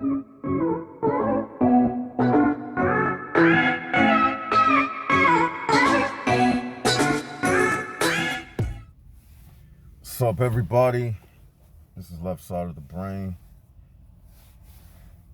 What's up, everybody? This is Left Side of the Brain.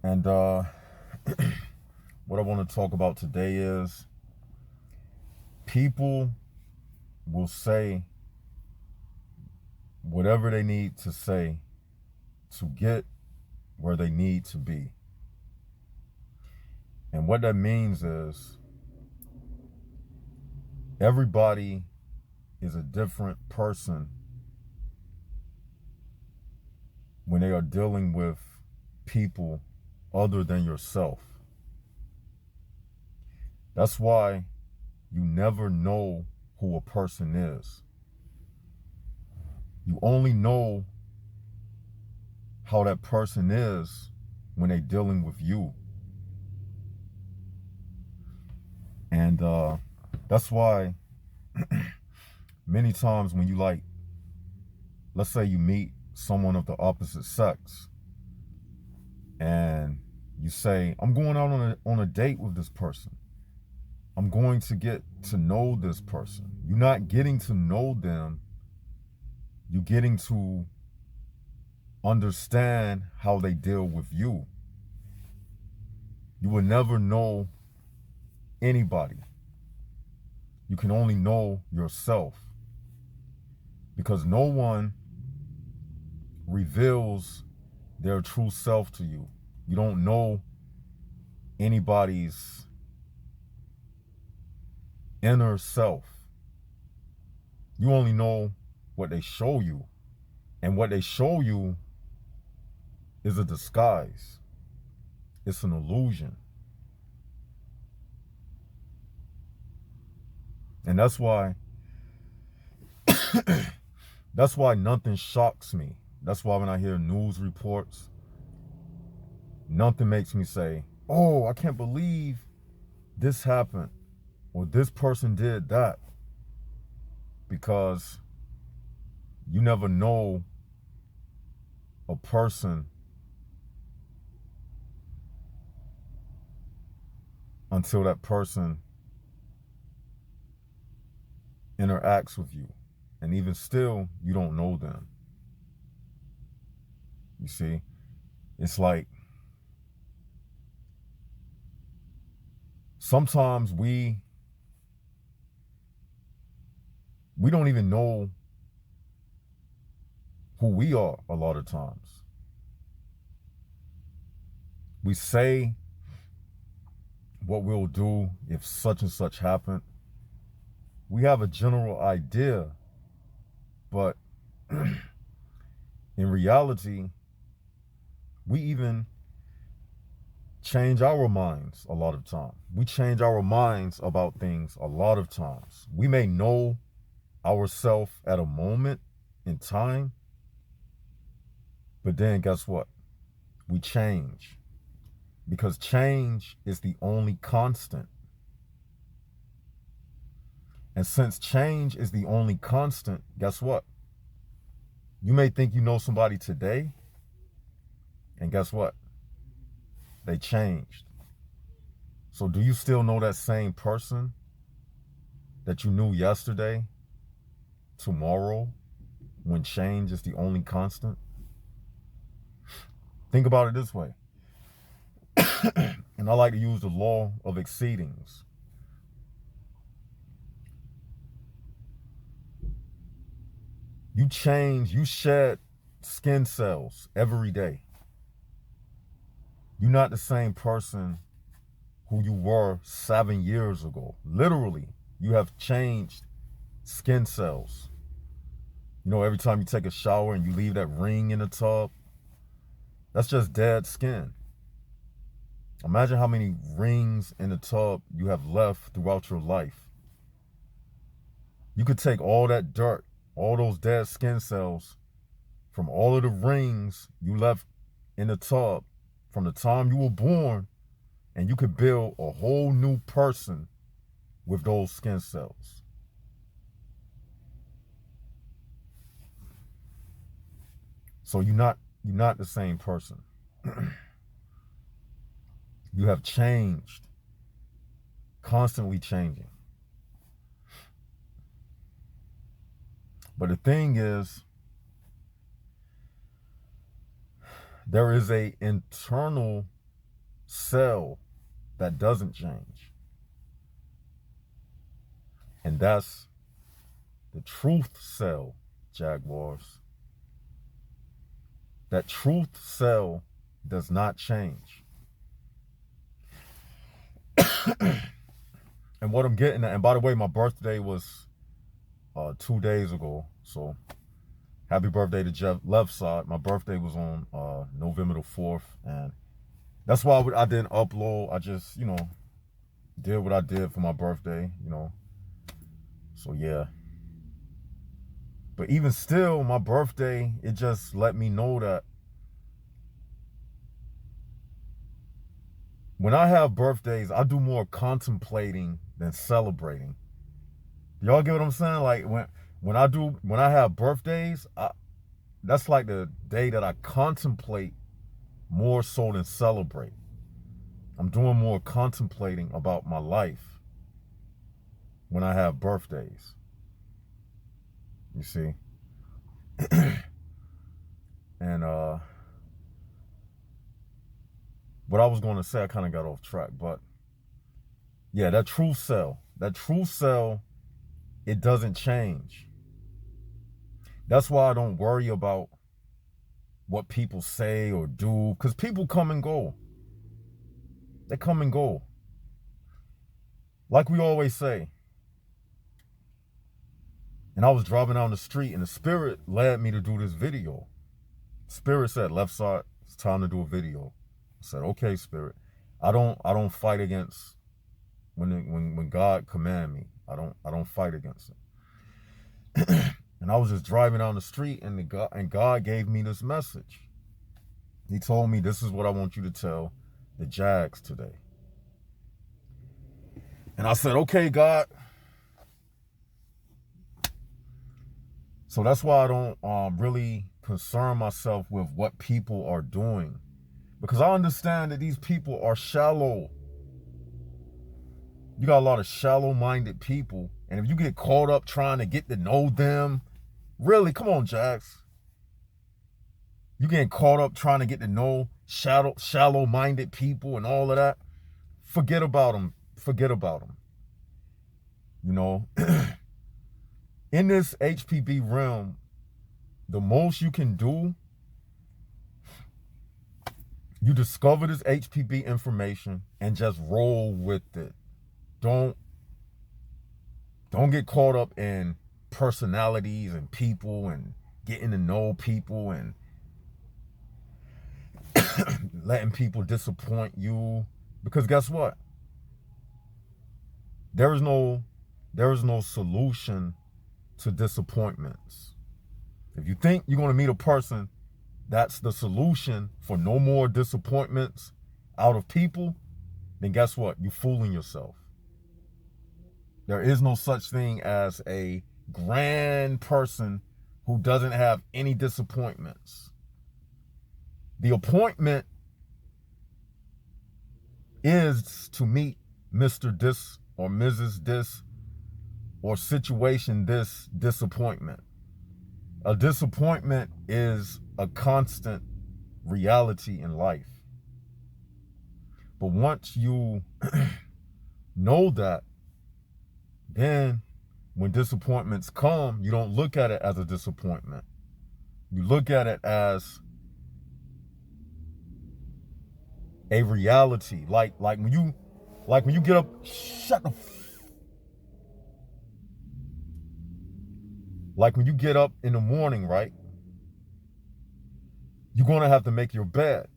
And what I want to talk about today is people will say whatever they need to say to get where they need to be. And what that means is everybody is a different person when they are dealing with people other than yourself. That's why you never know who a person is. You only know how that person is when they're dealing with you. And that's why many times when you let's say you meet someone of the opposite sex and you say, I'm going out on a date with this person. I'm going to get to know this person. You're not getting to know them. You're getting to understand how they deal with you. You will never know anybody. You can only know yourself, because no one reveals their true self to you. You don't know anybody's inner self. You only know what they show you. And what they show you is a disguise. It's an illusion. And that's why nothing shocks me. That's why when I hear news reports, nothing makes me say, oh, I can't believe this happened or this person did that. Because you never know a person until that person interacts with you. And even still, you don't know them. You see, it's like sometimes we don't even know who we are a lot of times. We say what we'll do if such and such happened. We have a general idea, but in reality, we even change our minds a lot of times. We change our minds about things a lot of times. We may know ourselves at a moment in time, but then guess what? We change, because change is the only constant. And since change is the only constant, guess what? You may think you know somebody today, and guess what? They changed. So do you still know that same person that you knew yesterday, tomorrow, when change is the only constant? Think about it this way. And I like to use the law of exceedings. You shed skin cells every day. You're not the same person who you were 7 years ago. Literally, you have changed skin cells. You know, every time you take a shower and you leave that ring in the tub, that's just dead skin. Imagine how many rings in the tub you have left throughout your life. You could take all that dirt, all those dead skin cells from all of the rings you left in the tub from the time you were born, and you could build a whole new person with those skin cells. So you're not the same person. You have changed, constantly changing. But the thing is, there is a internal cell that doesn't change. And that's the truth cell, Jaguars. That truth cell does not change. And what I'm getting at, and by the way, my birthday was 2 days ago. So happy birthday to Jeff Leftside. My birthday was on November the 4th. And that's why I didn't upload. I just, did what I did for my birthday, So yeah. But even still, my birthday, it just let me know that when I have birthdays, I do more contemplating than celebrating. Y'all get what I'm saying? Like when I have birthdays, that's like the day that I contemplate more so than celebrate. I'm doing more contemplating about my life when I have birthdays. You see? And what I was going to say, I kind of got off track, but yeah, that truth cell, it doesn't change. That's why I don't worry about what people say or do, because people come and go. They come and go. Like we always say. And I was driving down the street and the Spirit led me to do this video. Spirit said, Leftside, it's time to do a video. I said, okay, Spirit. I don't fight against when God command me. I don't fight against it. And I was just driving down the street and God gave me this message. He told me, this is what I want you to tell the Jags today. And I said, okay, God. So that's why I don't really concern myself with what people are doing. Because I understand that these people are shallow. You got a lot of shallow-minded people. And if you get caught up trying to get to know them, really, come on, Jax. You getting caught up trying to get to know shallow-minded people and all of that, forget about them. Forget about them. In this HPB realm, the most you can do, you discover this HPB information and just roll with it. Don't get caught up in personalities and people and getting to know people and letting people disappoint you. Because guess what? There is no solution to disappointments. If you think you're going to meet a person that's the solution for no more disappointments out of people, then guess what? You're fooling yourself. There is no such thing as a grand person who doesn't have any disappointments. The appointment is to meet Mr. This or Mrs. This or situation this disappointment. A disappointment is a constant reality in life. But once you know that, then when disappointments come, you don't look at it as a disappointment. You look at it as a reality. Like when you get up, like when you get up in the morning, right? You're going to have to make your bed.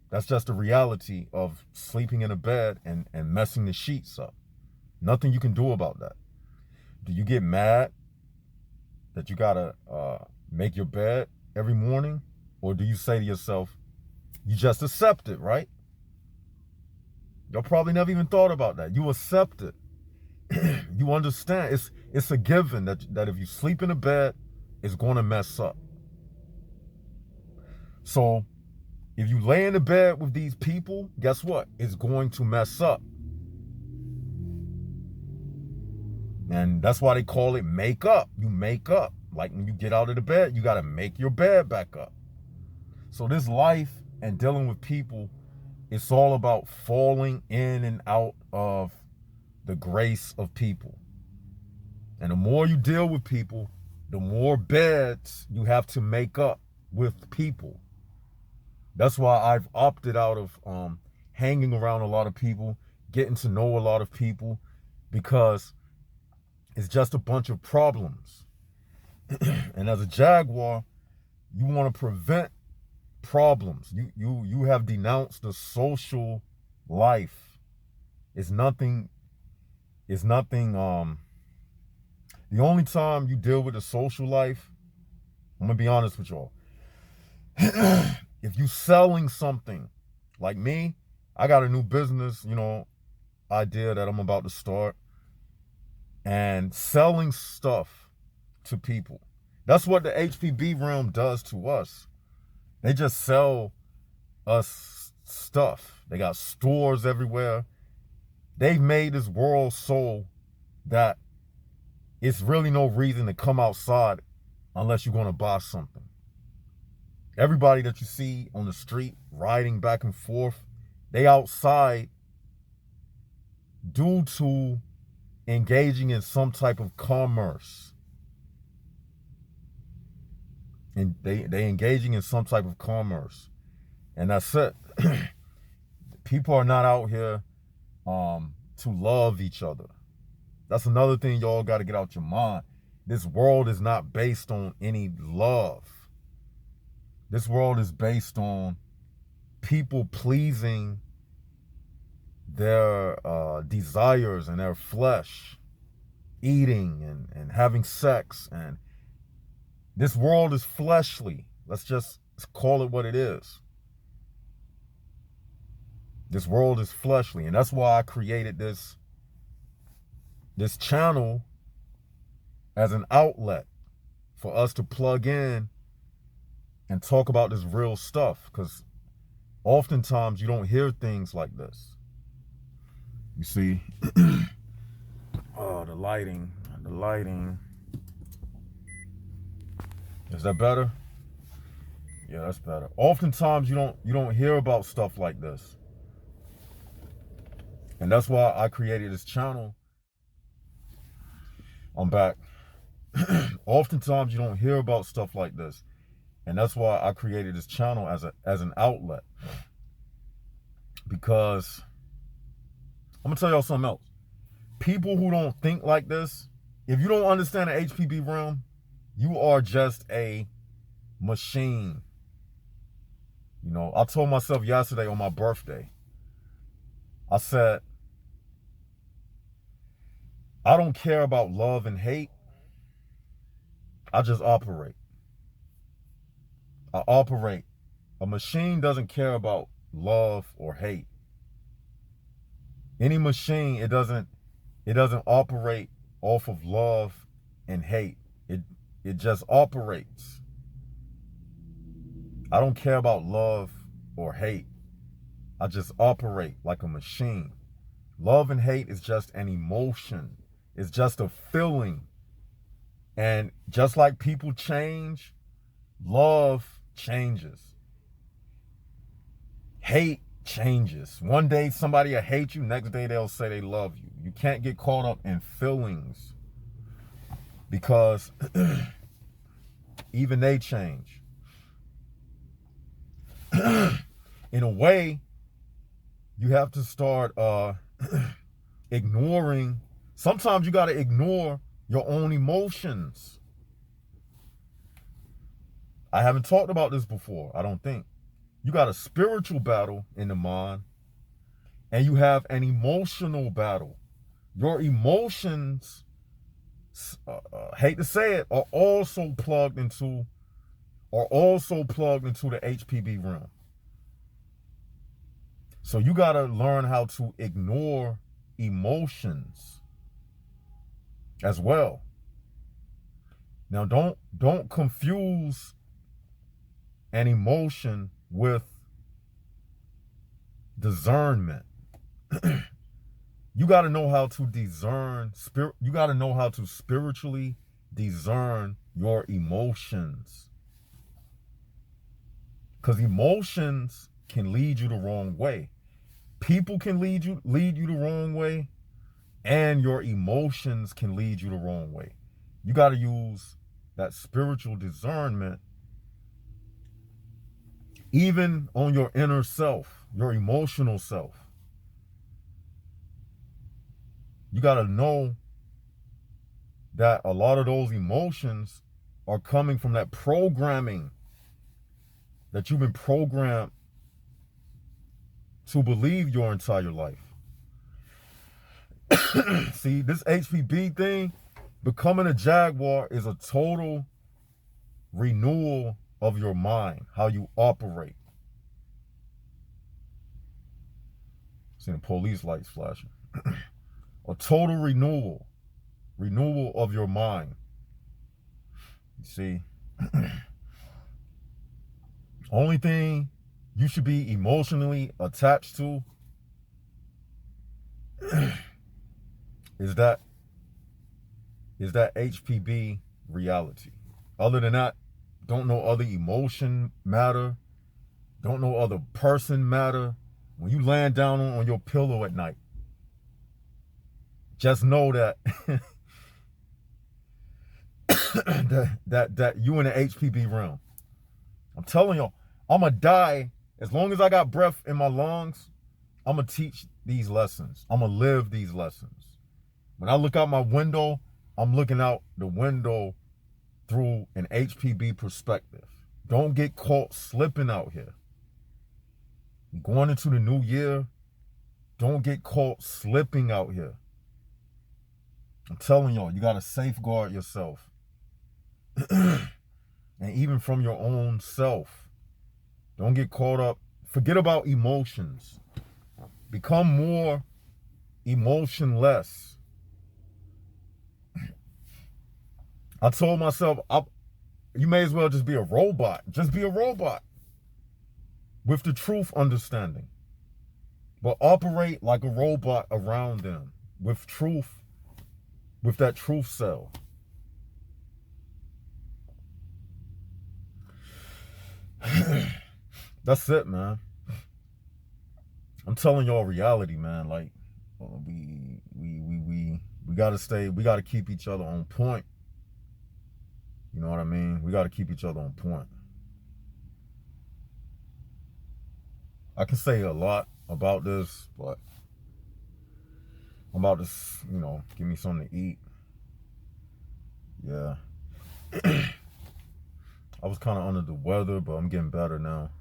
That's just the reality of sleeping in a bed and messing the sheets up. Nothing you can do about that. Do you get mad that you got to make your bed every morning? Or do you say to yourself, you just accept it, right? Y'all probably never even thought about that. You accept it. You understand. It's a given that if you sleep in a bed, it's going to mess up. So If you lay in the bed with these people, guess what? It's going to mess up. And that's why they call it make up. You make up. Like when you get out of the bed, you got to make your bed back up. So this life and dealing with people, it's all about falling in and out of the grace of people. And the more you deal with people, the more beds you have to make up with people. That's why I've opted out of hanging around a lot of people, getting to know a lot of people, because it's just a bunch of problems. And as a Jaguar, you want to prevent problems. You have denounced the social life. It's nothing. The only time you deal with the social life, I'm gonna be honest with y'all. If you selling something, like me, I got a new business, idea that I'm about to start, and selling stuff to people. That's what the HPB realm does to us. They just sell us stuff. They got stores everywhere. They've made this world so that it's really no reason to come outside unless you're going to buy something. Everybody that you see on the street riding back and forth, they outside due to engaging in some type of commerce. And they engaging in some type of commerce. And that's it. People are not out here to love each other. That's another thing y'all got to get out your mind. This world is not based on any love. This world is based on people pleasing their desires and their flesh, eating and having sex. And this world is fleshly. Let's just call it what it is. This world is fleshly. And that's why I created this channel as an outlet for us to plug in and talk about this real stuff, because oftentimes you don't hear things like this. You see, oh, the lighting. Is that better? Yeah, that's better. Oftentimes you don't hear about stuff like this. And that's why I created this channel. I'm back. Oftentimes you don't hear about stuff like this. And that's why I created this channel as an outlet. Because I'm gonna tell y'all something else. People who don't think like this, if you don't understand the HPB realm, you are just a machine. I told myself yesterday on my birthday, I said, I don't care about love and hate. I just operate. I operate. A machine doesn't care about love or hate. Any machine, it doesn't operate off of love and hate. It just operates. I don't care about love or hate. I just operate like a machine. Love and hate is just an emotion. It's just a feeling. And just like people change, love changes. Hate changes. One day somebody will hate you, next day they'll say they love you. You can't get caught up in feelings, because even they change. In a way, you have to start ignoring. Sometimes you got to ignore your own emotions. I haven't talked about this before, I don't think. You got a spiritual battle in the mind, and you have an emotional battle. Your emotions, hate to say it, are also plugged into the HPB realm. So you got to learn how to ignore emotions as well. Now, don't confuse an emotion with discernment. You got to know how to discern spirit. You got to know how to spiritually discern your emotions. Because emotions can lead you the wrong way. People can lead you the wrong way, and your emotions can lead you the wrong way. You got to use that spiritual discernment even on your inner self, your emotional self. You got to know that a lot of those emotions are coming from that programming that you've been programmed to believe your entire life. See, this HPB thing, becoming a Jaguar is a total renewal of your mind, how you operate. See the police lights flashing. A total renewal of your mind. You see, only thing you should be emotionally attached to is that HPB reality. Other than that, don't know other emotion matter. Don't know other person matter. When you land down on your pillow at night, just know that that you in the HPB realm. I'm telling y'all, I'm gonna die as long as I got breath in my lungs. I'm gonna teach these lessons. I'm gonna live these lessons. When I look out my window, I'm looking out the window through an HPB perspective. Don't get caught slipping out here. Going into the new year, don't get caught slipping out here. I'm telling y'all, you got to safeguard yourself. And even from your own self. Don't get caught up. Forget about emotions. Become more emotionless. I told myself, you may as well just be a robot. Just be a robot. With the truth understanding. But operate like a robot around them. With truth. With that truth cell. That's it, man. I'm telling y'all reality, man. Like, we gotta stay, we gotta keep each other on point. You know what I mean? We gotta keep each other on point. I can say a lot about this, but I'm about to, give me something to eat. Yeah. I was kind of under the weather, but I'm getting better now.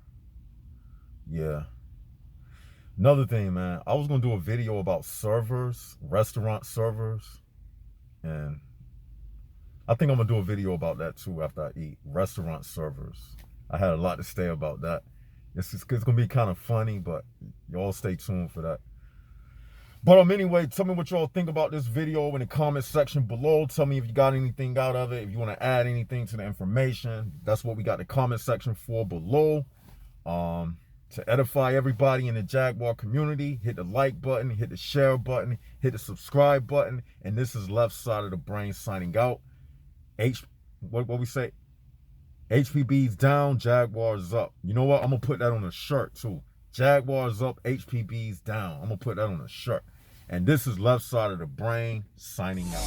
Yeah. Another thing, man, I was going to do a video about servers, restaurant servers. And I think I'm going to do a video about that too after I eat. Restaurant servers. I had a lot to say about that. It's going to be kind of funny, but y'all stay tuned for that. But anyway, tell me what y'all think about this video in the comment section below. Tell me if you got anything out of it. If you want to add anything to the information, that's what we got the comment section for below. To edify everybody in the Jaguar community, hit the like button, hit the share button, hit the subscribe button. And this is Left Side of the Brain signing out. What we say? HPB's down, Jaguars up. You know what? I'm going to put that on a shirt too. Jaguars up, HPB's down. I'm going to put that on a shirt. And this is Left Side of the Brain signing out.